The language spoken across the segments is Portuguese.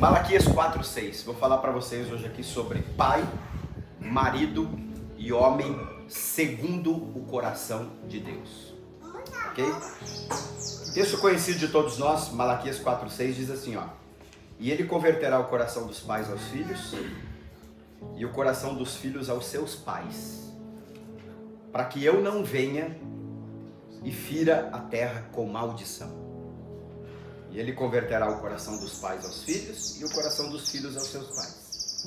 Malaquias 4:6. Vou falar para vocês hoje aqui sobre pai, marido e homem segundo o coração de Deus. Ok? Texto conhecido de todos nós, Malaquias 4:6 diz assim, ó: e ele converterá o coração dos pais aos filhos e o coração dos filhos aos seus pais, para que eu não venha e fira a terra com maldição. E ele converterá o coração dos pais aos filhos e o coração dos filhos aos seus pais,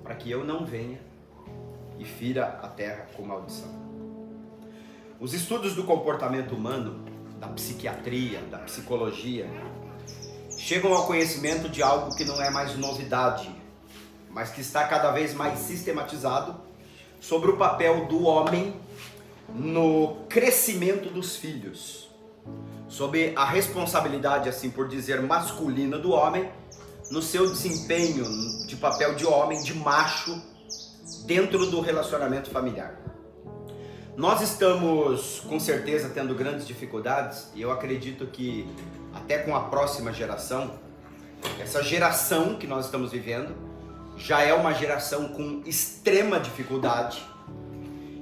para que eu não venha e fira a terra com maldição. Os estudos do comportamento humano, da psiquiatria, da psicologia, chegam ao conhecimento de algo que não é mais novidade, mas que está cada vez mais sistematizado sobre o papel do homem no crescimento dos filhos, sobre a responsabilidade, assim por dizer, masculina do homem no seu desempenho de papel de homem, de macho, dentro do relacionamento familiar. Nós estamos com certeza tendo grandes dificuldades, e eu acredito que até com a próxima geração, essa geração que nós estamos vivendo já é uma geração com extrema dificuldade,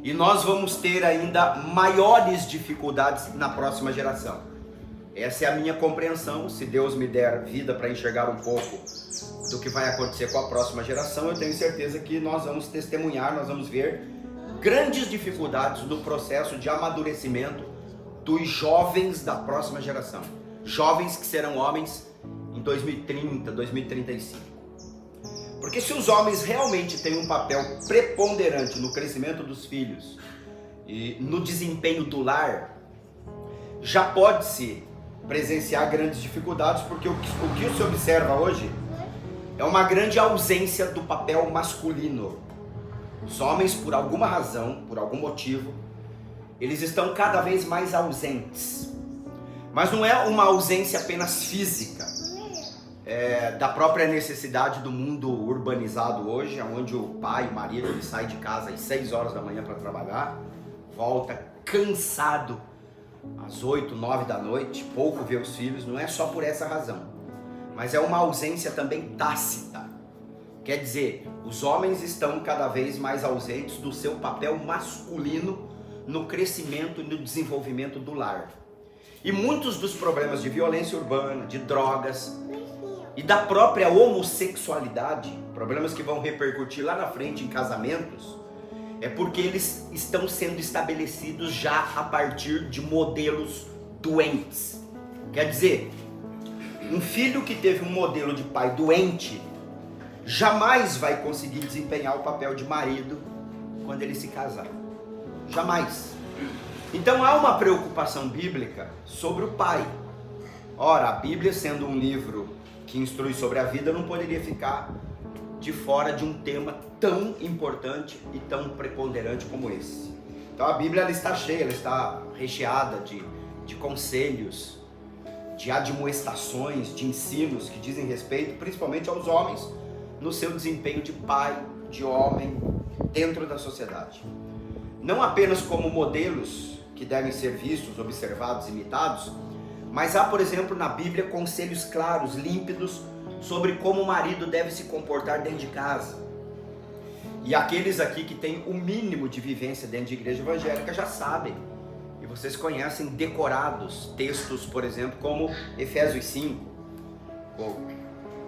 e nós vamos ter ainda maiores dificuldades na próxima geração. Essa é a minha compreensão. Se Deus me der vida para enxergar um pouco do que vai acontecer com a próxima geração, eu tenho certeza que nós vamos testemunhar, nós vamos ver grandes dificuldades no processo de amadurecimento dos jovens da próxima geração. Jovens que serão homens em 2030, 2035. Porque se os homens realmente têm um papel preponderante no crescimento dos filhos e no desempenho do lar, já pode-se presenciar grandes dificuldades, porque o que se observa hoje é uma grande ausência do papel masculino. Os homens, por alguma razão, por algum motivo, eles estão cada vez mais ausentes. Mas não é uma ausência apenas física, da própria necessidade do mundo urbanizado hoje, onde o pai, o marido, ele sai de casa às 6 horas da manhã para trabalhar, volta cansado às 8, 9 da noite, pouco vê os filhos. Não é só por essa razão, mas é uma ausência também tácita. Quer dizer, os homens estão cada vez mais ausentes do seu papel masculino no crescimento e no desenvolvimento do lar. E muitos dos problemas de violência urbana, de drogas e da própria homossexualidade, problemas que vão repercutir lá na frente em casamentos, é porque eles estão sendo estabelecidos já a partir de modelos doentes. Quer dizer, um filho que teve um modelo de pai doente jamais vai conseguir desempenhar o papel de marido quando ele se casar. Jamais. Então há uma preocupação bíblica sobre o pai. Ora, a Bíblia, sendo um livro que instrui sobre a vida, não poderia ficar de fora de um tema tão importante e tão preponderante como esse. Então a Bíblia, ela está cheia, ela está recheada de conselhos, de admoestações, de ensinos que dizem respeito principalmente aos homens no seu desempenho de pai, de homem, dentro da sociedade. Não apenas como modelos que devem ser vistos, observados, imitados, mas há, por exemplo, na Bíblia conselhos claros, límpidos, sobre como o marido deve se comportar dentro de casa. E aqueles aqui que têm o mínimo de vivência dentro de igreja evangélica já sabem, e vocês conhecem decorados textos, por exemplo, como Efésios 5,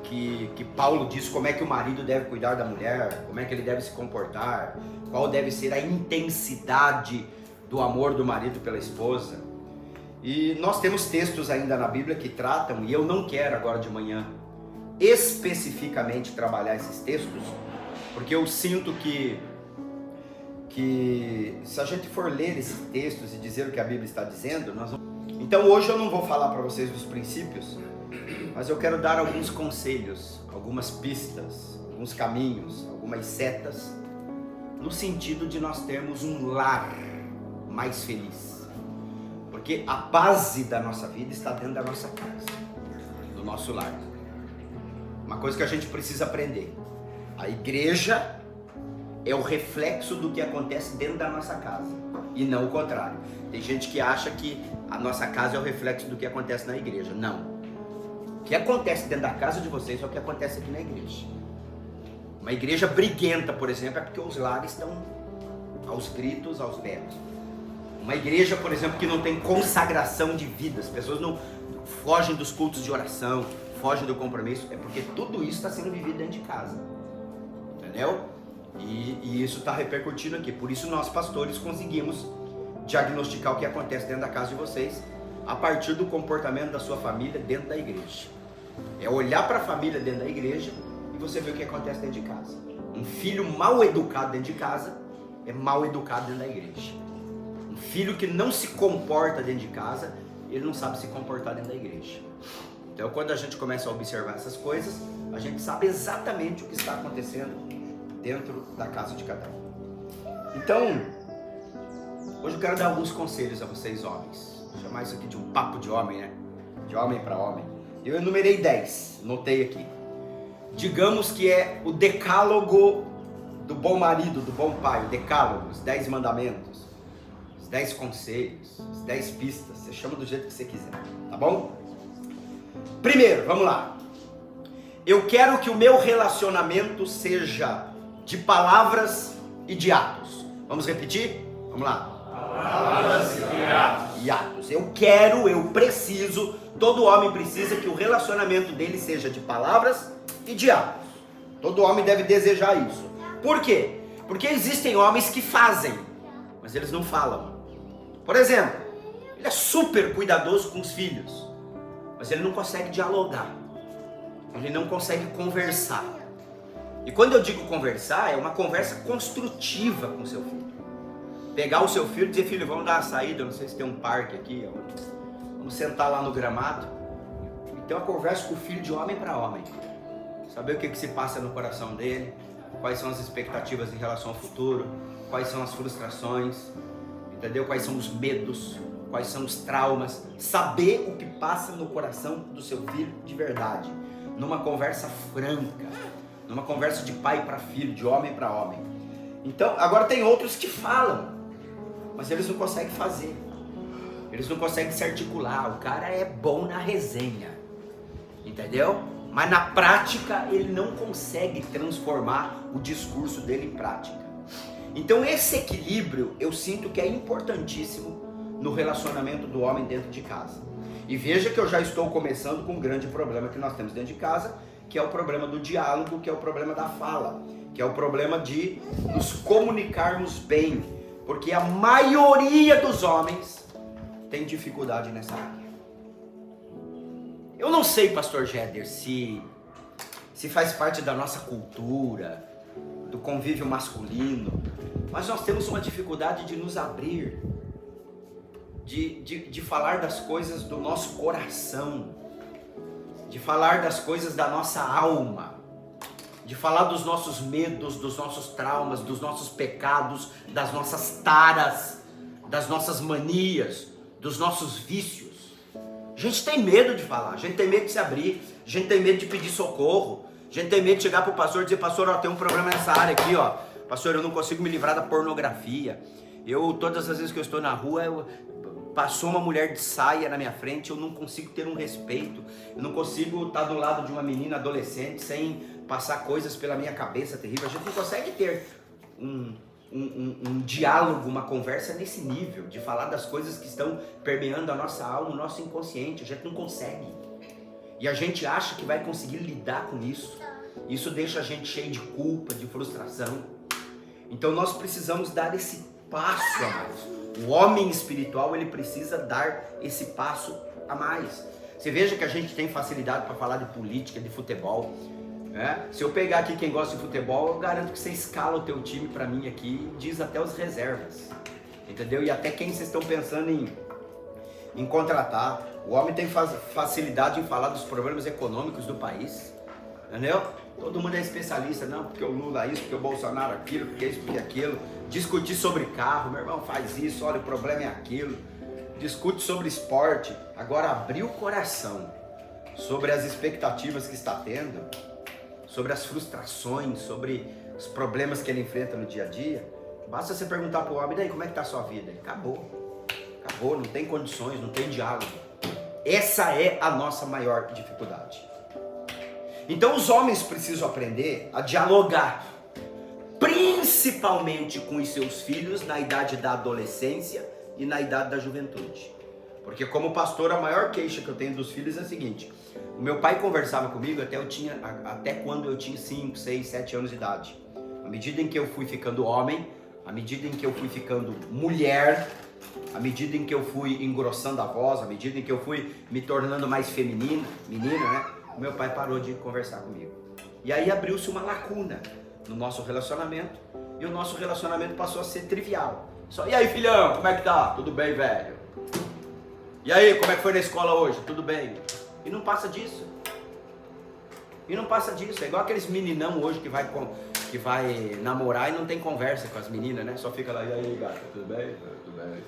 que Paulo diz como é que o marido deve cuidar da mulher, como é que ele deve se comportar, qual deve ser a intensidade do amor do marido pela esposa. E nós temos textos ainda na Bíblia que tratam, e eu não quero agora de manhã especificamente trabalhar esses textos, porque eu sinto que se a gente for ler esses textos e dizer o que a Bíblia está dizendo, nós vamos... Então hoje eu não vou falar para vocês dos princípios, mas eu quero dar alguns conselhos, algumas pistas, alguns caminhos, algumas setas, no sentido de nós termos um lar mais feliz. Porque a base da nossa vida está dentro da nossa casa, do nosso lar. Uma coisa que a gente precisa aprender: a igreja é o reflexo do que acontece dentro da nossa casa, e não o contrário. Tem gente que acha que a nossa casa é o reflexo do que acontece na igreja. Não. O que acontece dentro da casa de vocês é o que acontece aqui na igreja. Uma igreja briguenta, por exemplo, é porque os lares estão aos gritos, aos berros. Uma igreja, por exemplo, que não tem consagração de vida, as pessoas não fogem dos cultos de oração, fogem do compromisso, é porque tudo isso está sendo vivido dentro de casa. Entendeu? E isso está repercutindo aqui. Por isso nós, pastores, conseguimos diagnosticar o que acontece dentro da casa de vocês a partir do comportamento da sua família dentro da igreja. É olhar para a família dentro da igreja e você ver o que acontece dentro de casa. Um filho mal educado dentro de casa é mal educado dentro da igreja. Um filho que não se comporta dentro de casa, ele não sabe se comportar dentro da igreja. Então, quando a gente começa a observar essas coisas, a gente sabe exatamente o que está acontecendo dentro da casa de cada um. Então, hoje eu quero dar alguns conselhos a vocês, homens. Vou chamar isso aqui de um papo de homem, né? De homem para homem. Eu enumerei 10, notei aqui. Digamos que é o decálogo do bom marido, do bom pai. O decálogo, os 10 mandamentos, os 10 conselhos, as 10 pistas. Você chama do jeito que você quiser, tá bom? Primeiro, vamos lá. Eu quero que o meu relacionamento seja de palavras e de atos. Vamos repetir? Vamos lá. Palavras e atos. E atos. Eu preciso, todo homem precisa que o relacionamento dele seja de palavras e de atos. Todo homem deve desejar isso. Por quê? Porque existem homens que fazem, mas eles não falam. Por exemplo, ele é super cuidadoso com os filhos, mas ele não consegue dialogar. Ele não consegue conversar. E quando eu digo conversar, é uma conversa construtiva com seu filho. Pegar o seu filho e dizer, filho, vamos dar uma saída, não sei se tem um parque aqui, vamos sentar lá no gramado. E ter uma conversa com o filho de homem para homem. Saber o que se passa no coração dele, quais são as expectativas em relação ao futuro, quais são as frustrações, entendeu? Quais são os medos, quais são os traumas. Saber o que passa no coração do seu filho de verdade. Numa conversa franca, numa conversa de pai para filho, de homem para homem. Então, agora tem outros que falam, mas eles não conseguem fazer. Eles não conseguem se articular. O cara é bom na resenha, entendeu? Mas na prática ele não consegue transformar o discurso dele em prática. Então esse equilíbrio eu sinto que é importantíssimo no relacionamento do homem dentro de casa. E veja que eu já estou começando com um grande problema que nós temos dentro de casa, que é o problema do diálogo, que é o problema da fala, que é o problema de nos comunicarmos bem, porque a maioria dos homens tem dificuldade nessa área. Eu não sei, pastor Jéder, se faz parte da nossa cultura, do convívio masculino, mas nós temos uma dificuldade de nos abrir, de falar das coisas do nosso coração, de falar das coisas da nossa alma, de falar dos nossos medos, dos nossos traumas, dos nossos pecados, das nossas taras, das nossas manias, dos nossos vícios. A gente tem medo de falar, a gente tem medo de se abrir, a gente tem medo de pedir socorro, a gente tem medo de chegar pro pastor e dizer, pastor, ó, tem um problema nessa área aqui, ó. Pastor, eu não consigo me livrar da pornografia. Todas as vezes que eu estou na rua, passou uma mulher de saia na minha frente, eu não consigo ter um respeito, eu não consigo estar do lado de uma menina adolescente sem passar coisas pela minha cabeça terrível. A gente não consegue ter um diálogo, uma conversa nesse nível, de falar das coisas que estão permeando a nossa alma, o nosso inconsciente. A gente não consegue. E a gente acha que vai conseguir lidar com isso. Isso deixa a gente cheio de culpa, de frustração. Então nós precisamos dar esse passo a mais. O homem espiritual, ele precisa dar esse passo a mais. Você veja que a gente tem facilidade para falar de política, de futebol. Se eu pegar aqui quem gosta de futebol, eu garanto que você escala o teu time para mim aqui, diz até os reservas, entendeu? E até quem vocês estão pensando em contratar. O homem tem facilidade em falar dos problemas econômicos do país, entendeu? Todo mundo é especialista, não, porque o Lula isso, porque o Bolsonaro aquilo, porque isso, porque aquilo. Discutir sobre carro, meu irmão faz isso, olha, o problema é aquilo. Discute sobre esporte. Agora abrir o coração sobre as expectativas que está tendo, sobre as frustrações, sobre os problemas que ele enfrenta no dia a dia. Basta você perguntar para o homem, daí como é que está a sua vida? Acabou, não tem condições, não tem diálogo. Essa é a nossa maior dificuldade. Então os homens precisam aprender a dialogar, principalmente com os seus filhos na idade da adolescência e na idade da juventude. Porque como pastor, a maior queixa que eu tenho dos filhos é a seguinte: o meu pai conversava comigo até quando eu tinha 5, 6, 7 anos de idade. À medida em que eu fui ficando homem, à medida em que eu fui ficando mulher, à medida em que eu fui engrossando a voz, à medida em que eu fui me tornando mais menina, né? O meu pai parou de conversar comigo. E aí abriu-se uma lacuna no nosso relacionamento, e o nosso relacionamento passou a ser trivial. Só, e aí, filhão, como é que tá? Tudo bem, velho? E aí, como é que foi na escola hoje? Tudo bem? E não passa disso. É igual aqueles meninão hoje que vai namorar e não tem conversa com as meninas, né? Só fica lá, e aí, gata, tudo bem? Tudo bem.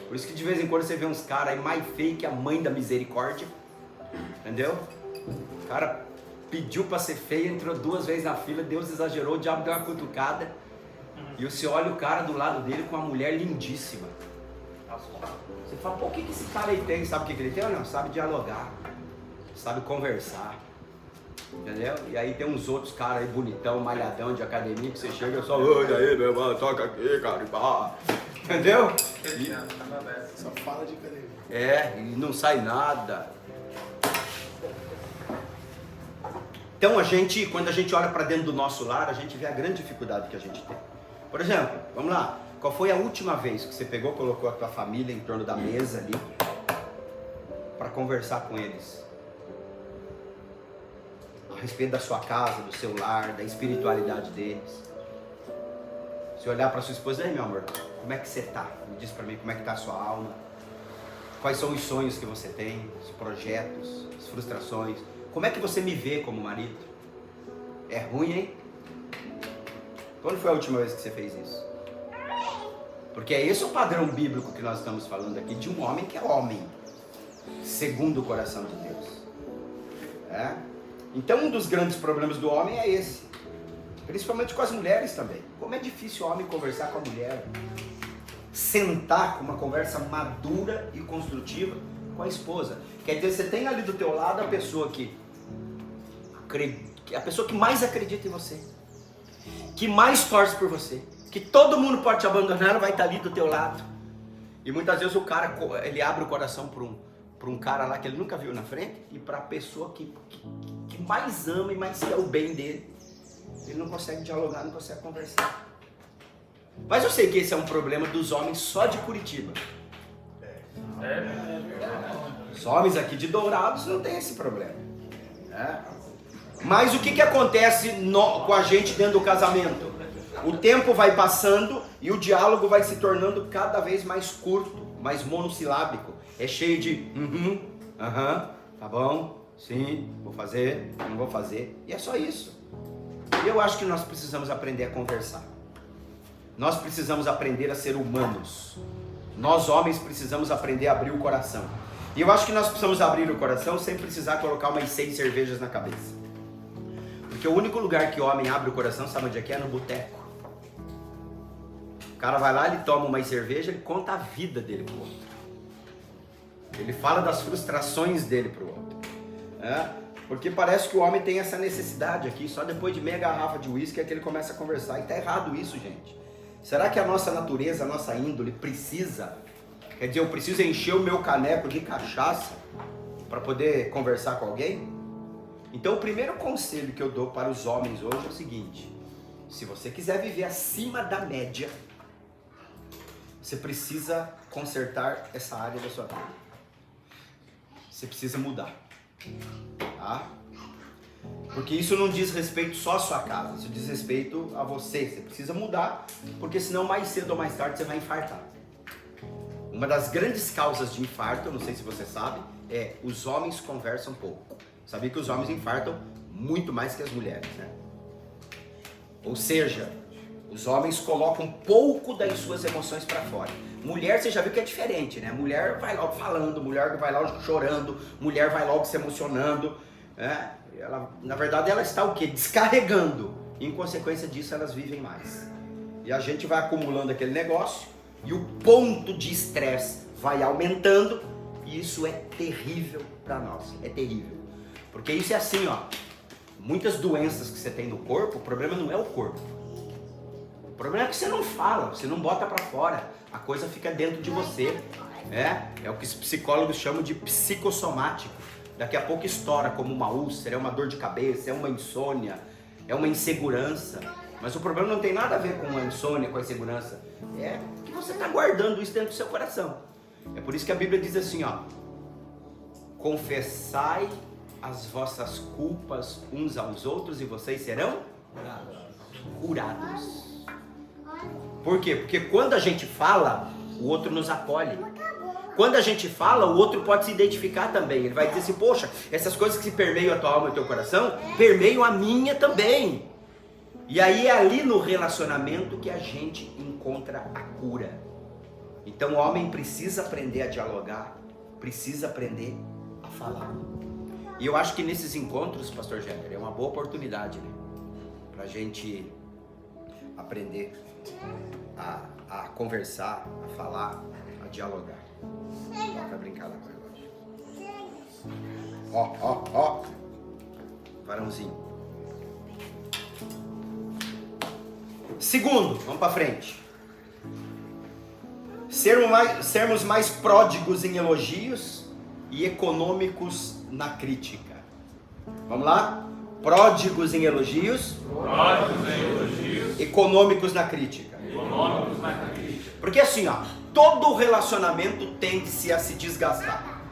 Por isso que de vez em quando você vê uns caras aí mais feios que a mãe da misericórdia. Entendeu? O cara pediu pra ser feio, entrou 2 vezes na fila, Deus exagerou, o diabo deu uma cutucada. E você olha o cara do lado dele com uma mulher lindíssima. Você fala, pô, o que esse cara aí tem? Sabe o que ele tem ou não? Sabe dialogar, sabe conversar, entendeu? E aí tem uns outros caras aí bonitão, malhadão de academia, que você chega e só, olha aí, meu irmão, toca aqui, cara, e pá. Entendeu? Só fala de academia. E não sai nada. Então quando a gente olha para dentro do nosso lar, a gente vê a grande dificuldade que a gente tem. Por exemplo, vamos lá, qual foi a última vez que você colocou a tua família em torno da mesa ali para conversar com eles a respeito da sua casa, do seu lar, da espiritualidade deles? Se olhar para sua esposa, ei, meu amor, como é que você tá? Me diz para mim como é que tá a sua alma, quais são os sonhos que você tem, os projetos, as frustrações. Como é que você me vê como marido? É ruim, hein? Quando foi a última vez que você fez isso? Porque é esse o padrão bíblico que nós estamos falando aqui, de um homem que é homem, segundo o coração de Deus. Então um dos grandes problemas do homem é esse, principalmente com as mulheres também. Como é difícil o homem conversar com a mulher, sentar com uma conversa madura e construtiva com a esposa. Quer dizer, você tem ali do teu lado a pessoa que mais acredita em você, que mais torce por você, que todo mundo pode te abandonar, ela vai estar ali do teu lado. E muitas vezes o cara, ele abre o coração para um cara lá que ele nunca viu na frente, e para a pessoa que mais ama e mais quer o bem dele, ele não consegue dialogar, não consegue conversar. Mas eu sei que esse é um problema dos homens só de Curitiba. Os homens aqui de Dourados não tem esse problema. Mas o que acontece com a gente dentro do casamento? O tempo vai passando e o diálogo vai se tornando cada vez mais curto, mais monossilábico. É cheio de tá bom, sim, vou fazer, não vou fazer. E é só isso. E eu acho que nós precisamos aprender a conversar. Nós precisamos aprender a ser humanos. Nós homens precisamos aprender a abrir o coração. E eu acho que nós precisamos abrir o coração sem precisar colocar umas 6 cervejas na cabeça. Porque o único lugar que o homem abre o coração, sabe onde é que é? No boteco. O cara vai lá, ele toma uma cerveja, ele conta a vida dele pro outro. Ele fala das frustrações dele pro outro. Porque parece que o homem tem essa necessidade aqui, só depois de meia garrafa de uísque é que ele começa a conversar. E tá errado isso, gente. Será que a nossa natureza, a nossa índole precisa? Quer dizer, eu preciso encher o meu caneco de cachaça para poder conversar com alguém? Então o primeiro conselho que eu dou para os homens hoje é o seguinte: se você quiser viver acima da média, você precisa consertar essa área da sua vida. Você precisa mudar, tá? Porque isso não diz respeito só à sua casa, isso diz respeito a você. Você precisa mudar, porque senão mais cedo ou mais tarde você vai infartar. Uma das grandes causas de infarto, eu não sei se você sabe, é os homens conversam pouco. Sabia que os homens infartam muito mais que as mulheres, né? Ou seja, os homens colocam pouco das suas emoções para fora. Mulher, você já viu que é diferente, né? Mulher vai logo falando, mulher vai logo chorando, mulher vai logo se emocionando, né? Ela, na verdade, ela está o quê? Descarregando. E, em consequência disso, elas vivem mais. E a gente vai acumulando aquele negócio e o ponto de estresse vai aumentando E isso é terrível para nós, é terrível. Porque isso é assim, ó. Muitas doenças que você tem no corpo, o problema não é o corpo. O problema é que você não fala, você não bota para fora. A coisa fica dentro de você. É o que os psicólogos chamam de psicossomático. Daqui a pouco estoura como uma úlcera, é uma dor de cabeça, é uma insônia, é uma insegurança. Mas o problema não tem nada a ver com a insônia, com a insegurança. É que você está guardando isso dentro do seu coração. É por isso que a Bíblia diz assim, ó. Confessai as vossas culpas uns aos outros e vocês serão curados. Por quê? Porque quando a gente fala, o outro nos acolhe. Quando a gente fala, o outro pode se identificar também. Ele vai dizer assim, poxa, essas coisas que se permeiam a tua alma e o teu coração, permeiam a minha também. E aí é ali no relacionamento que a gente encontra a cura. Então o homem precisa aprender a dialogar, precisa aprender a falar. E eu acho que nesses encontros, pastor Jefferson, é uma boa oportunidade, né? Pra gente aprender a conversar, a falar, a dialogar. Vai brincar lá com o relógio. Ó. Varãozinho. Segundo, vamos pra frente. Sermos mais pródigos em elogios e econômicos na crítica. Vamos lá? Pródigos em elogios. Econômicos na crítica. Porque assim, ó, todo relacionamento tende-se a se desgastar.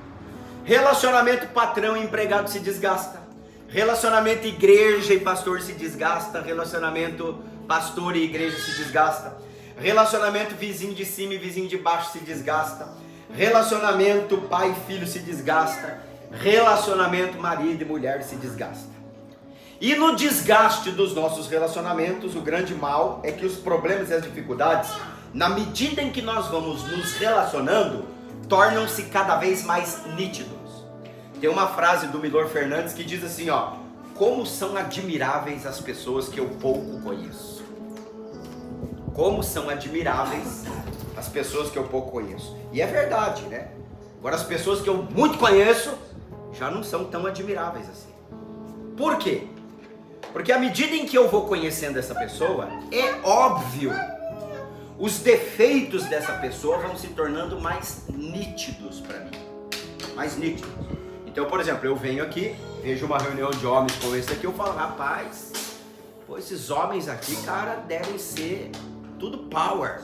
Relacionamento patrão e empregado se desgasta. Relacionamento igreja e pastor se desgasta. Relacionamento pastor e igreja se desgasta. Relacionamento vizinho de cima e vizinho de baixo se desgasta. Relacionamento pai e filho se desgasta. Relacionamento marido e mulher se desgasta. E no desgaste dos nossos relacionamentos, o grande mal é que os problemas e as dificuldades, na medida em que nós vamos nos relacionando, tornam-se cada vez mais nítidos. Tem uma frase do Milor Fernandes que diz assim, ó: como são admiráveis as pessoas que eu pouco conheço. Como são admiráveis as pessoas que eu pouco conheço. E é verdade, né? Agora as pessoas que eu muito conheço já não são tão admiráveis assim. Por quê? Porque à medida em que eu vou conhecendo essa pessoa, é óbvio, os defeitos dessa pessoa vão se tornando mais nítidos para mim. Mais nítidos. Então, por exemplo, eu venho aqui, vejo uma reunião de homens como esse aqui, eu falo, rapaz, pô, esses homens aqui, cara, devem ser tudo power,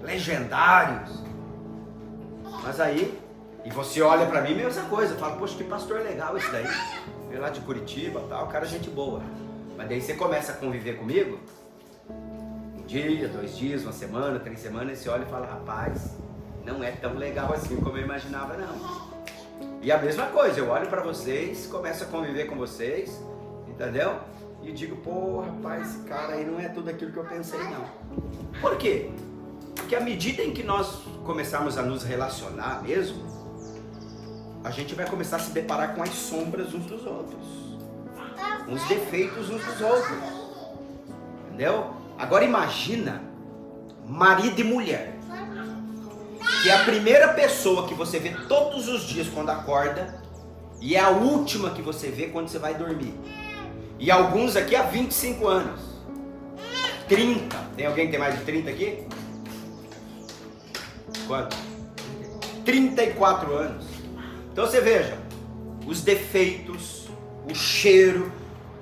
legendários. Mas aí, e você olha pra mim, mesma coisa, eu falo, poxa, que pastor legal esse daí, veio lá de Curitiba, tal, cara, gente boa. Mas daí você começa a conviver comigo, um dia, 2 dias, 1 semana, 3 semanas, e você olha e fala, rapaz, não é tão legal assim como eu imaginava, não. E a mesma coisa, eu olho pra vocês, começo a conviver com vocês, entendeu? E digo, pô, rapaz, esse cara aí não é tudo aquilo que eu pensei, não. Por quê? Porque à medida em que nós começarmos a nos relacionar mesmo, a gente vai começar a se deparar com as sombras uns dos outros, uns defeitos uns dos outros, entendeu? Agora imagina marido e mulher, que é a primeira pessoa que você vê todos os dias quando acorda e é a última que você vê quando você vai dormir. E alguns aqui há 25 anos, 30, tem alguém que tem mais de 30 aqui? Quanto? 34 anos. Então você veja, os defeitos, o cheiro,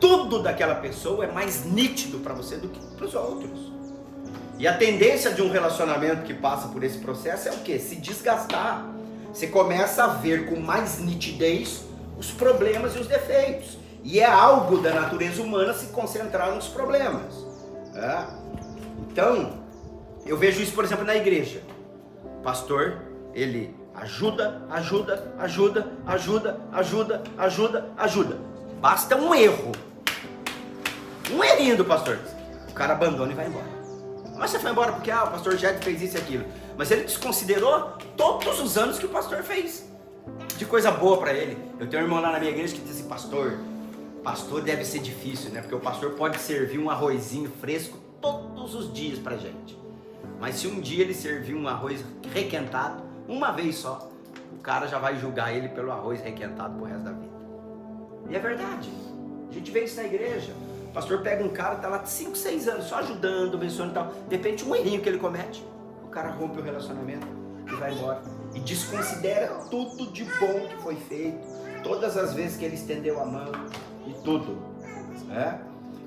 tudo daquela pessoa é mais nítido para você do que para os outros. E a tendência de um relacionamento que passa por esse processo é o quê? Se desgastar. Você começa a ver com mais nitidez os problemas e os defeitos. E é algo da natureza humana se concentrar nos problemas. Então, eu vejo isso, por exemplo, na igreja. O pastor, ele ajuda. Basta um erro. Um errinho do pastor. O cara abandona e vai embora. Mas você foi embora porque o pastor Jed fez isso e aquilo. Mas ele desconsiderou todos os anos que o pastor fez de coisa boa para ele. Eu tenho um irmão lá na minha igreja que diz assim, pastor deve ser difícil, né? Porque o pastor pode servir um arrozinho fresco todos os dias pra gente. Mas se um dia ele servir um arroz requentado, uma vez só, o cara já vai julgar ele pelo arroz requentado pro resto da vida. E é verdade. A gente vê isso na igreja. O pastor pega um cara, tá lá 5, 6 anos só ajudando, abençoando e tal. De repente, um errinho que ele comete, o cara rompe o relacionamento e vai embora. E desconsidera tudo de bom que foi feito, todas as vezes que ele estendeu a mão e tudo.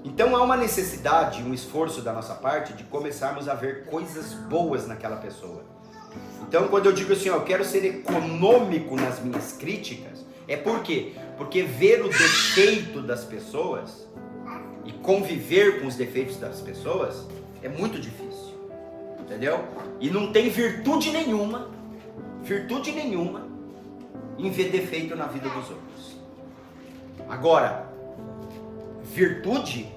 Então há uma necessidade, um esforço da nossa parte de começarmos a ver coisas boas naquela pessoa. Então quando eu digo assim, ó, eu quero ser econômico nas minhas críticas, é por quê? Porque ver o defeito das pessoas e conviver com os defeitos das pessoas é muito difícil, entendeu? E não tem virtude nenhuma em ver defeito na vida dos outros. Agora, virtude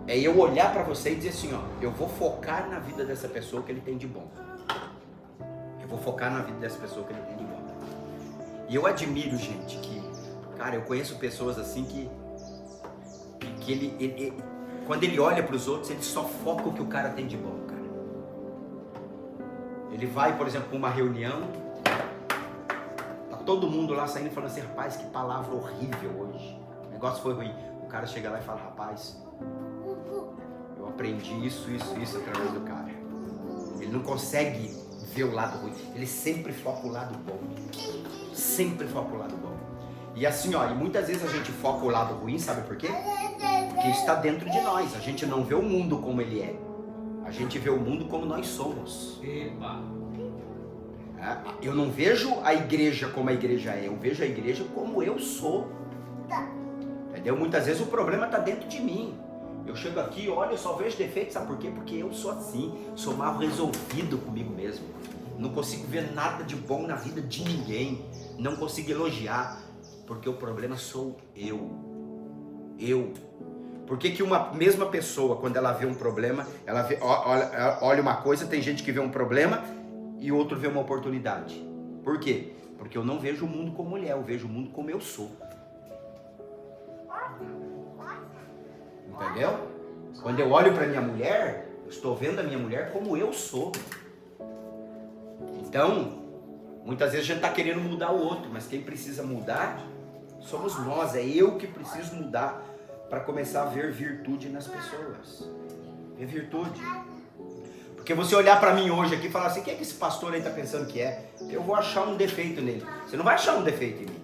é eu olhar para você e dizer assim, ó, eu vou focar na vida dessa pessoa que ele tem de bom. Eu vou focar na vida dessa pessoa que ele tem de bom. E eu admiro, gente, que, cara, eu conheço pessoas assim que ele quando ele olha para os outros, ele só foca o que o cara tem de bom, cara. Ele vai, por exemplo, para uma reunião, tá todo mundo lá saindo falando assim, rapaz, que palavra horrível hoje. O negócio foi ruim. O cara chega lá e fala, rapaz, eu aprendi isso através do cara. Ele não consegue ver o lado ruim. Ele sempre foca o lado bom. Sempre foca o lado bom. E assim, ó, e muitas vezes a gente foca o lado ruim, sabe por quê? Porque está dentro de nós. A gente não vê o mundo como ele é. A gente vê o mundo como nós somos. Epa. Eu não vejo a igreja como a igreja é. Eu vejo a igreja como eu sou. Entendeu? Muitas vezes o problema está dentro de mim. Eu chego aqui, olho, eu só vejo defeitos, sabe por quê? Porque eu sou assim, sou mal resolvido comigo mesmo. Não consigo ver nada de bom na vida de ninguém. Não consigo elogiar, porque o problema sou eu. Por que uma mesma pessoa, quando ela vê um problema, ela vê, olha uma coisa, tem gente que vê um problema e outro vê uma oportunidade. Por quê? Porque eu não vejo o mundo como ele é, eu vejo o mundo como eu sou. Entendeu? Quando eu olho para minha mulher, eu estou vendo a minha mulher como eu sou. Então, muitas vezes a gente está querendo mudar o outro, mas quem precisa mudar somos nós, é eu que preciso mudar para começar a ver virtude nas pessoas. Ver virtude. Porque você olhar para mim hoje aqui e falar assim, quem é que esse pastor aí está pensando que é? Eu vou achar um defeito nele. Você não vai achar um defeito em mim.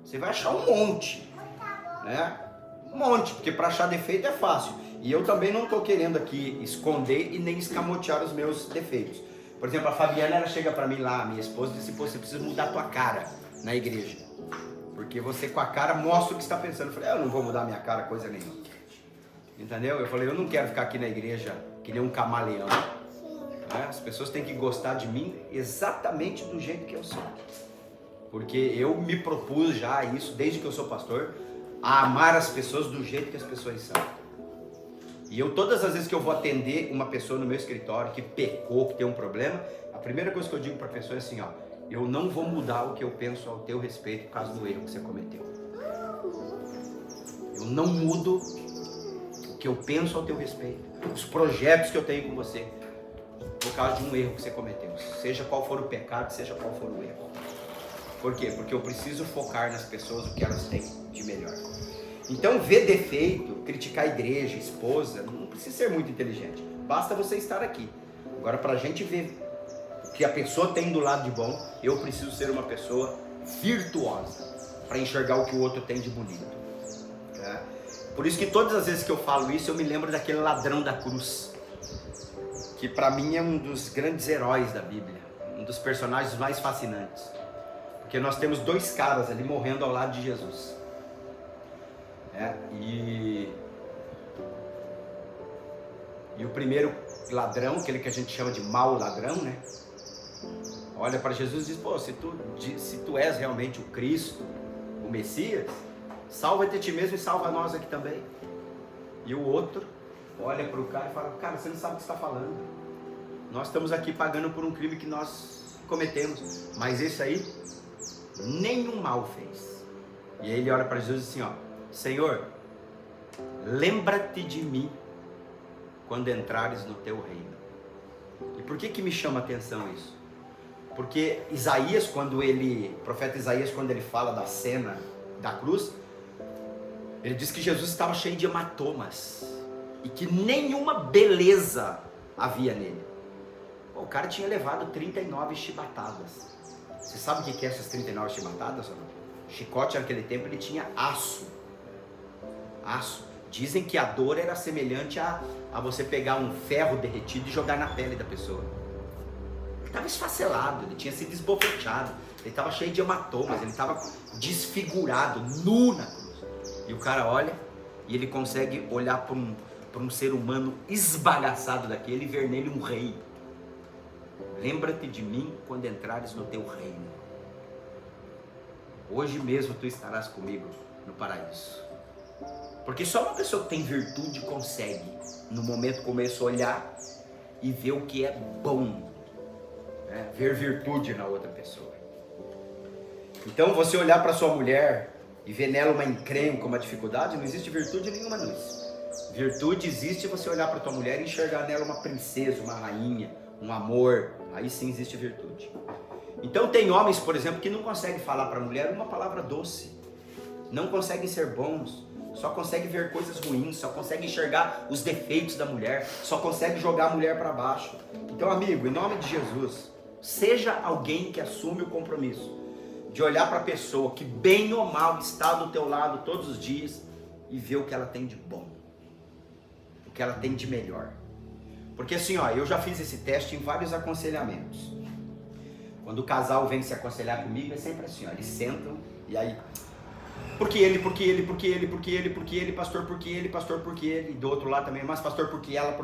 Você vai achar um monte, né? Um monte, porque para achar defeito é fácil. E eu também não estou querendo aqui esconder e nem escamotear os meus defeitos. Por exemplo, a Fabiana, ela chega para mim lá, minha esposa, e disse, pô, você precisa mudar a tua cara na igreja. Porque você com a cara mostra o que está pensando. Eu falei, eu não vou mudar minha cara coisa nenhuma. Entendeu? Eu falei, eu não quero ficar aqui na igreja que nem um camaleão. As pessoas têm que gostar de mim exatamente do jeito que eu sou. Porque eu me propus já isso, desde que eu sou pastor, a amar as pessoas do jeito que as pessoas são. E eu, todas as vezes que eu vou atender uma pessoa no meu escritório que pecou, que tem um problema, a primeira coisa que eu digo para a pessoa é assim, ó, eu não vou mudar o que eu penso ao teu respeito por causa do erro que você cometeu. Eu não mudo o que eu penso ao teu respeito, os projetos que eu tenho com você, por causa de um erro que você cometeu. Seja qual for o pecado, seja qual for o erro. Por quê? Porque eu preciso focar nas pessoas o que elas têm de melhor. Então, ver defeito, criticar a igreja, esposa, não precisa ser muito inteligente. Basta você estar aqui. Agora, para a gente ver o que a pessoa tem do lado de bom, eu preciso ser uma pessoa virtuosa para enxergar o que o outro tem de bonito. Por isso que todas as vezes que eu falo isso, eu me lembro daquele ladrão da cruz, que para mim é um dos grandes heróis da Bíblia, um dos personagens mais fascinantes. Porque nós temos dois caras ali morrendo ao lado de Jesus. E o primeiro ladrão, aquele que a gente chama de mau ladrão, né? Olha para Jesus e diz, pô, se tu és realmente o Cristo, o Messias, salva-te a ti mesmo e salva nós aqui também. E o outro olha para o cara e fala, cara, você não sabe o que você está falando. Nós estamos aqui pagando por um crime que nós cometemos, mas esse aí nenhum mal fez. E aí ele olha para Jesus e diz assim, ó, Senhor, lembra-te de mim quando entrares no teu reino. E por que me chama a atenção isso? Porque Isaías, o profeta Isaías, quando ele fala da cena da cruz, ele diz que Jesus estava cheio de hematomas e que nenhuma beleza havia nele. Pô, o cara tinha levado 39 chibatadas. Você sabe o que é essas 39 chibatadas? Chicote naquele tempo ele tinha aço. Dizem que a dor era semelhante a você pegar um ferro derretido e jogar na pele da pessoa. Ele estava esfacelado, ele tinha sido esbofeteado, ele estava cheio de hematomas, ele estava desfigurado, nu na cruz. E o cara olha e ele consegue olhar para um ser humano esbagaçado daquele e ver nele um rei. Lembra-te de mim quando entrares no teu reino. Hoje mesmo tu estarás comigo no paraíso. Porque só uma pessoa que tem virtude consegue, no momento como esse, olhar e ver o que é bom, né? Ver virtude na outra pessoa. Então você olhar para sua mulher e ver nela uma encrenca, uma dificuldade, não existe virtude nenhuma nisso. Virtude existe você olhar para tua mulher e enxergar nela uma princesa, uma rainha, um amor. Aí sim existe virtude. Então tem homens, por exemplo, que não conseguem falar para a mulher uma palavra doce, não conseguem ser bons, só conseguem ver coisas ruins, só conseguem enxergar os defeitos da mulher, só conseguem jogar a mulher para baixo. Então, amigo, em nome de Jesus, seja alguém que assume o compromisso de olhar para a pessoa que bem ou mal está do teu lado todos os dias e ver o que ela tem de bom, o que ela tem de melhor. Porque assim, eu já fiz esse teste em vários aconselhamentos. Quando o casal vem se aconselhar comigo, é sempre assim, eles sentam e aí... Porque ele, pastor, porque ele, e do outro lado também, mas pastor, porque ela, eu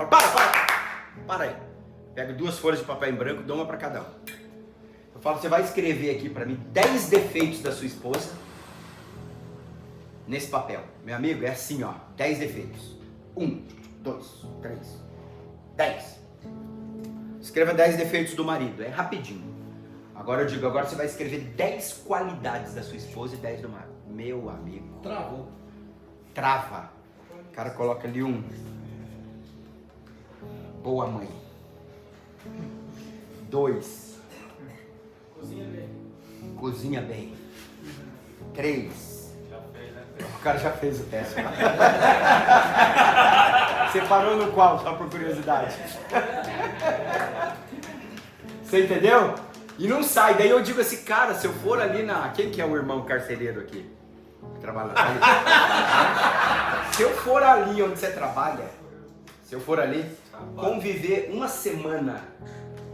falo, para aí, pego 2 folhas de papel em branco, dou uma para cada um. Eu falo, você vai escrever aqui para mim 10 defeitos da sua esposa, nesse papel, meu amigo, é assim, 10 defeitos, 1, 2, 3, 10, escreva 10 defeitos do marido, é rapidinho. Agora eu digo, agora você vai escrever 10 qualidades da sua esposa e 10 do marido. Meu amigo. Travou. Trava. O cara coloca ali um. Boa mãe. 2. Cozinha bem. 3. Já fez, né? O cara já fez o teste. Você parou no qual, só por curiosidade? Você entendeu? E não sai, daí eu digo assim, cara, se eu for ali na... Quem que é o irmão carcereiro aqui? Que trabalha ali? Se eu for ali onde você trabalha, conviver uma semana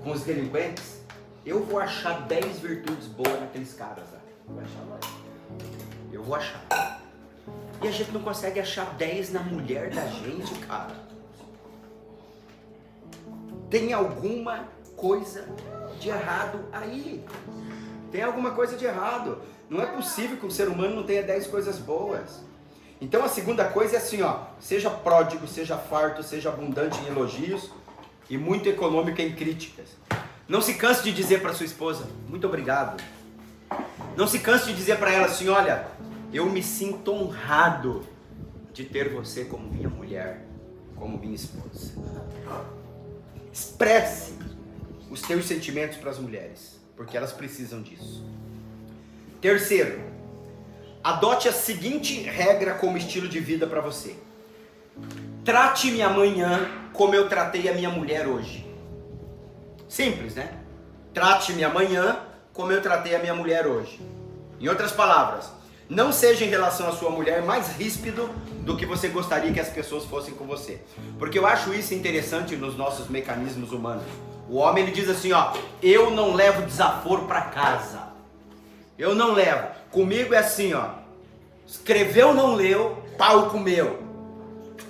com os delinquentes, eu vou achar 10 virtudes boas naqueles caras. Eu vou achar. E a gente não consegue achar 10 na mulher da gente, cara. Tem alguma coisa de errado aí. Tem alguma coisa de errado. Não é possível que um ser humano não tenha 10 coisas boas. Então a segunda coisa é assim, seja pródigo, seja farto, seja abundante em elogios e muito econômico em críticas. Não se canse de dizer para sua esposa, muito obrigado. Não se canse de dizer para ela assim, olha, eu me sinto honrado de ter você como minha mulher, como minha esposa. Expresse os teus sentimentos para as mulheres, porque elas precisam disso. Terceiro, adote a seguinte regra como estilo de vida para você. Trate-me amanhã como eu tratei a minha mulher hoje. Simples, né? Trate-me amanhã como eu tratei a minha mulher hoje. Em outras palavras, não seja em relação à sua mulher mais ríspido do que você gostaria que as pessoas fossem com você. Porque eu acho isso interessante nos nossos mecanismos humanos. O homem, ele diz assim, eu não levo desaforo para casa. Eu não levo. Comigo é assim, escreveu, não leu, pau comeu.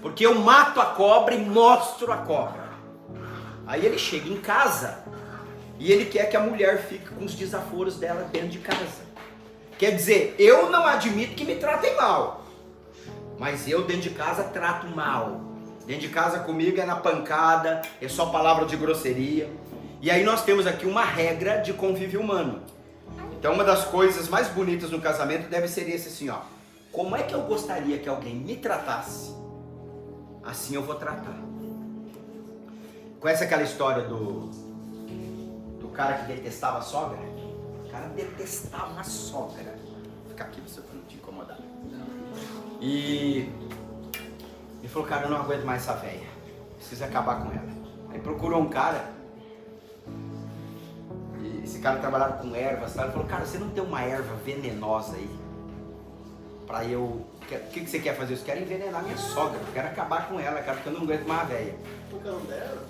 Porque eu mato a cobra e mostro a cobra. Aí ele chega em casa e ele quer que a mulher fique com os desaforos dela dentro de casa. Quer dizer, eu não admito que me tratem mal, mas eu dentro de casa trato mal. Dentro de casa comigo é na pancada, é só palavra de grosseria. E aí nós temos aqui uma regra de convívio humano. Então uma das coisas mais bonitas no casamento deve ser esse assim, como é que eu gostaria que alguém me tratasse? Assim eu vou tratar. Conhece aquela história do cara que detestava a sogra? O cara detestava a sogra. Fica aqui pra não te incomodar. E ele falou, cara, eu não aguento mais essa velha. Preciso acabar com ela. Aí procurou um cara. E esse cara trabalhava com ervas. Ele falou, cara, você não tem uma erva venenosa aí? Pra eu... O que você quer fazer? Eu quero envenenar minha sogra. Eu quero acabar com ela, cara, porque eu não aguento mais a velha. Por que eu não dela?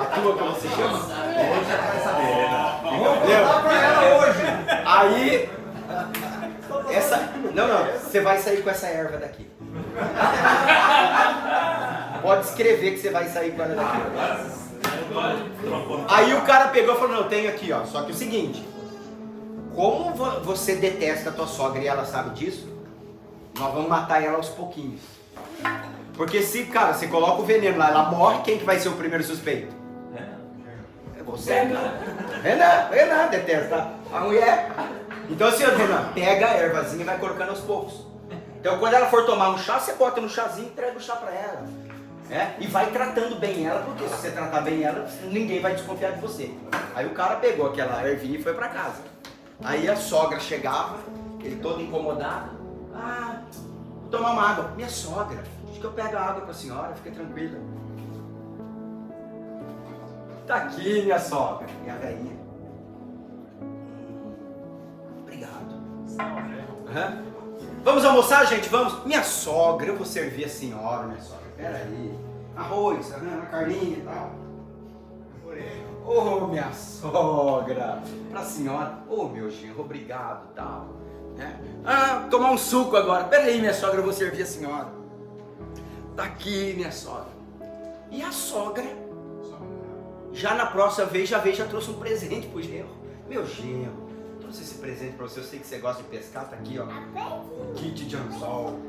A tua, como se chama? Hoje já vai saber, né? Vamos contar pra ela hoje. Aí... Não, você vai sair com essa erva daqui. Pode escrever que você vai sair com ela daqui. Aí o cara pegou e falou, não, eu tenho aqui, ó. Só que o seguinte, como você detesta a tua sogra e ela sabe disso, nós vamos matar ela aos pouquinhos. Porque se, cara, você coloca o veneno lá, ela morre, quem que vai ser o primeiro suspeito? É você. Renan, detesta a mulher. Então assim, Renan, pega a ervazinha e vai colocando aos poucos. Então quando ela for tomar um chá, você bota no chazinho e entrega o chá pra ela. E vai tratando bem ela, porque se você tratar bem ela, ninguém vai desconfiar de você. Aí o cara pegou aquela ervinha e foi pra casa. Aí a sogra chegava, ele todo incomodado. Vou tomar uma água. Minha sogra, acho que eu pego a água pra senhora, fica tranquila. Tá aqui, minha sogra. E a velhinha. Obrigado. Vamos almoçar, gente? Vamos? Minha sogra, eu vou servir a senhora, minha sogra. Peraí. Arroz, uma carninha e tal. Ô, minha sogra. Pra senhora. Ô, meu genro, obrigado e tal. Tomar um suco agora. Peraí, minha sogra, eu vou servir a senhora. Tá aqui, minha sogra. E a sogra, já na próxima vez, já trouxe um presente pro genro. Meu genro, trouxe esse presente pra você. Eu sei que você gosta de pescar, tá aqui, ó. Um kit de anzol.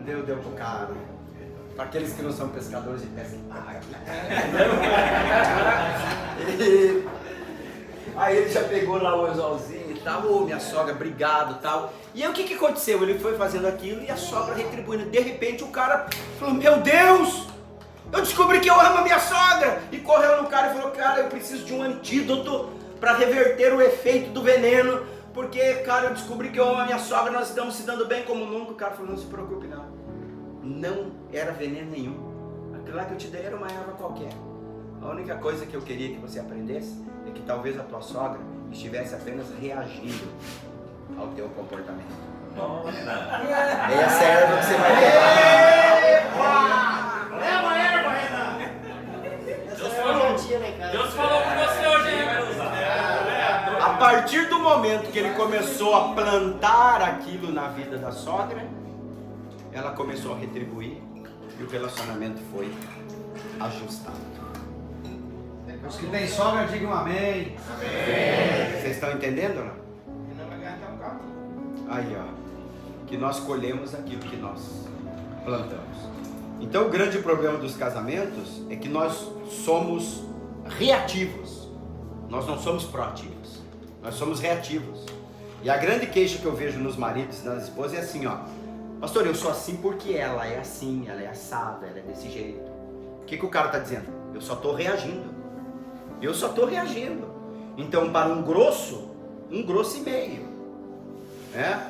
Deu pro cara. Para aqueles que não são pescadores e pescam. Aí ele já pegou lá o anzolzinho e tal. Ô, minha sogra, obrigado e tal. E aí o que aconteceu? Ele foi fazendo aquilo e a sogra retribuindo. De repente o cara falou, meu Deus, eu descobri que eu amo a minha sogra. E correu no cara e falou, cara, eu preciso de um antídoto para reverter o efeito do veneno. Porque, cara, eu descobri que eu amo a minha sogra, nós estamos se dando bem como nunca. O cara falou, não se preocupe não. Não era veneno nenhum. Aquilo lá que eu te dei era uma erva qualquer. A única coisa que eu queria que você aprendesse é que talvez a tua sogra estivesse apenas reagindo ao teu comportamento. É essa erva que você vai levar. Leva a erva, Renan! Deus falou com você hoje, hein? A partir do momento que ele começou a plantar aquilo na vida da sogra, ela começou a retribuir e o relacionamento foi ajustado. Os que tem sogra, digam amém. Amém. Vocês estão entendendo, não? E não vai ganhar até um carro. Aí, ó. Que nós colhemos aquilo que nós plantamos. Então, o grande problema dos casamentos é que nós somos reativos. Nós não somos proativos. Nós somos reativos. E a grande queixa que eu vejo nos maridos e nas esposas é assim, ó. Pastor, eu sou assim porque ela é assim, ela é assada, ela é desse jeito. O que o cara está dizendo? Eu só estou reagindo. Eu só estou reagindo. Então, para um grosso e meio.